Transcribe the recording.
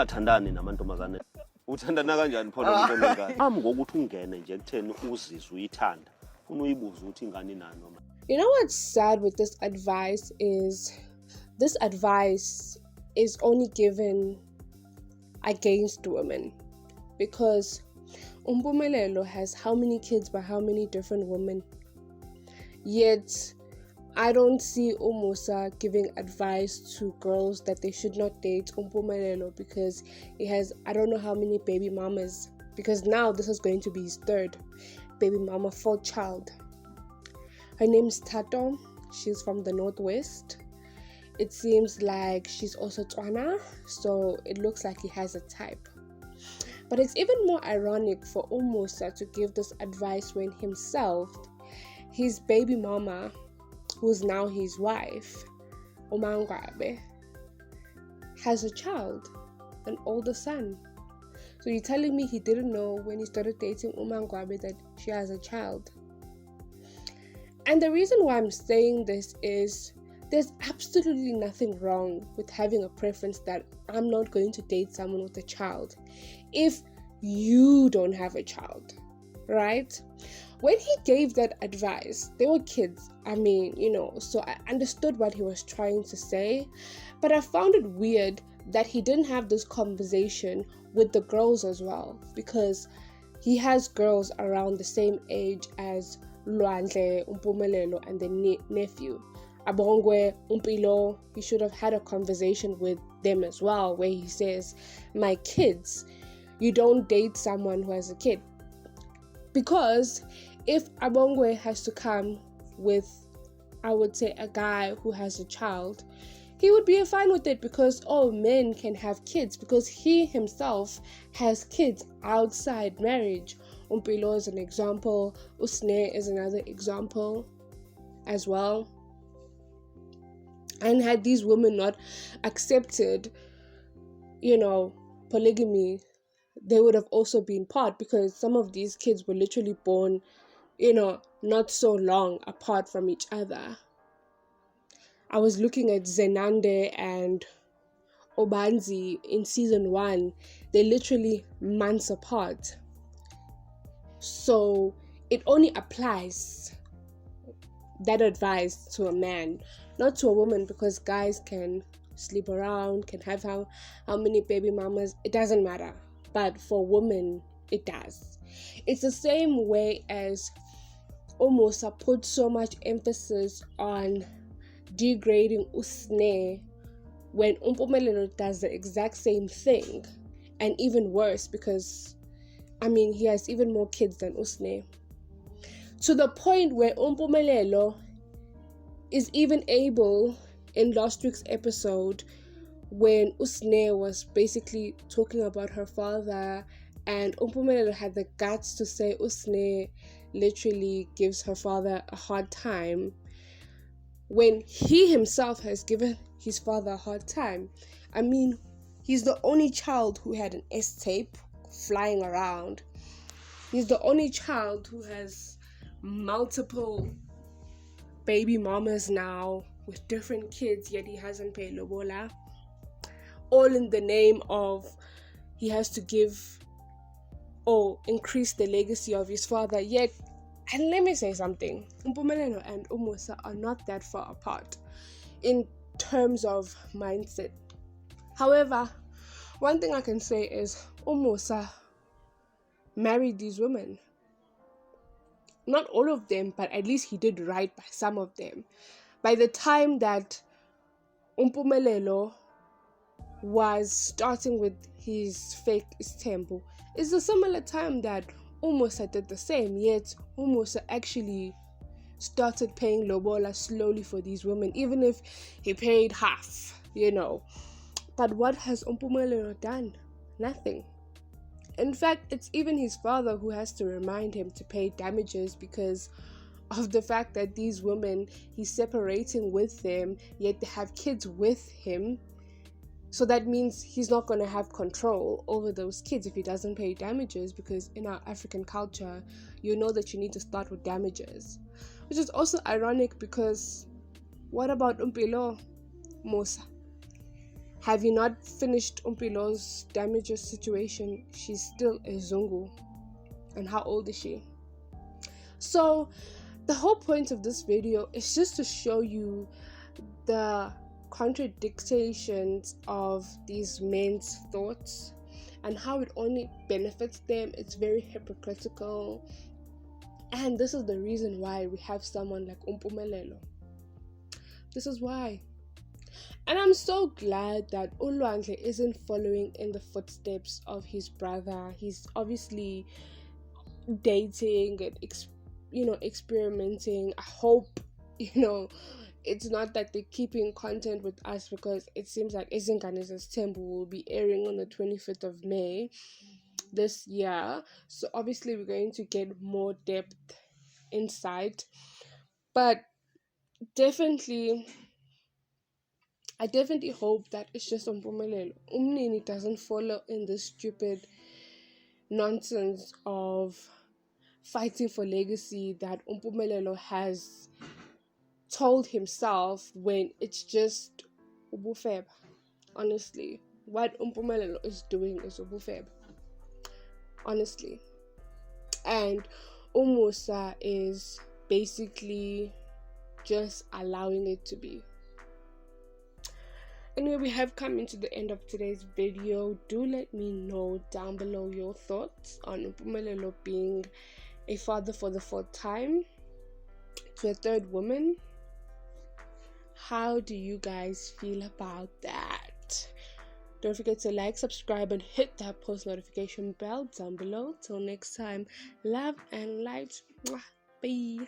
angathandani namantombazane uthandana kanjani phela umuntu omngane ngokuthi ungene nje kutheni uzizwe uyithanda ufuna uyibuza ukuthi ingane nani noma. You know what's sad with this advice is only given against women, because Mpumelelo has how many kids by how many different women, yet I don't see Musa giving advice to girls that they should not date Mpumelelo because he has I don't know how many baby mamas, because now this is going to be his third baby mama, fourth child. Her name's Tato. She's from the northwest. It seems like she's also Tswana, so it looks like he has a type. But it's even more ironic for Musa to give this advice when himself, his baby mama, who's now his wife, Umangwabe, has a child, an older son. So you're telling me he didn't know when he started dating Umangwabe that she has a child? And the reason why I'm saying this is there's absolutely nothing wrong with having a preference that I'm not going to date someone with a child if you don't have a child, right? When he gave that advice, they were kids. I mean, so I understood what he was trying to say, but I found it weird that he didn't have this conversation with the girls as well, because he has girls around the same age as Luandle, Mpumelelo, and the nephew. Abongwe, Umpilo, he should have had a conversation with them as well, where he says, my kids, you don't date someone who has a kid. Because if Abongwe has to come with, I would say, a guy who has a child, he would be fine with it because all men can have kids, because he himself has kids outside marriage. Umpilo is an example. Usne is another example as well. And had these women not accepted, polygamy, they would have also been part, because some of these kids were literally born, not so long apart from each other. I was looking at Zenande and Obanzi in season 1. They're literally months apart. So it only applies, that advice, to a man, not to a woman, because guys can sleep around, can have how many baby mamas, it doesn't matter. But for women, it does. It's the same way as Musa put so much emphasis on degrading Usne when Mpumelelo does the exact same thing, and even worse, because he has even more kids than Usne, to the point where Mpumelelo is even able, in last week's episode, when Usne was basically talking about her father, and Mpumelelo had the guts to say Usne literally gives her father a hard time, when he himself has given his father a hard time. He's the only child who had an S-tape flying around. He's the only child who has multiple baby mamas now with different kids, yet he hasn't paid lobola. All in the name of he has to give or increase the legacy of his father. Yet, and let me say something, Mpumelelo and Musa are not that far apart in terms of mindset. However, one thing I can say is Musa married these women. Not all of them, but at least he did right by some of them. By the time that Mpumelelo was starting with his fake Nesthembu, it's a similar time that Musa did the same, yet Musa actually started paying lobola slowly for these women, even if he paid half, But what has Mpumelelo done? Nothing. In fact, it's even his father who has to remind him to pay damages because of the fact that these women, he's separating with them, yet they have kids with him. So that means he's not going to have control over those kids if he doesn't pay damages, because in our African culture, you know that you need to start with damages. Which is also ironic because what about Umpilo, Musa? Have you not finished Umpilo's damages situation? She's still a Zungu. And how old is she? So the whole point of this video is just to show you the contradictions of these men's thoughts and how it only benefits them. It's very hypocritical. And this is the reason why we have someone like Mpumelelo. This is why. And I'm so glad that Ulwandle isn't following in the footsteps of his brother. He's obviously dating and experimenting. I hope it's not that they're keeping content with us, because it seems like Izingane's Nesthembu will be airing on the 25th of May this year. So obviously we're going to get more depth insight. But I definitely hope that it's just Mpumelelo. Umnini doesn't follow in this stupid nonsense of fighting for legacy that Mpumelelo has told himself, when it's just ubufeb. Honestly, what Mpumelelo is doing is ubufeb. Honestly. And Musa is basically just allowing it to be. Anyway, we have come into the end of today's video. Do let me know down below your thoughts on Mpumelelo being a father for the 4th time to a 3rd woman. How do you guys feel about that? Don't forget to like, subscribe, and hit that post notification bell down below. Till next time, love and light. Bye.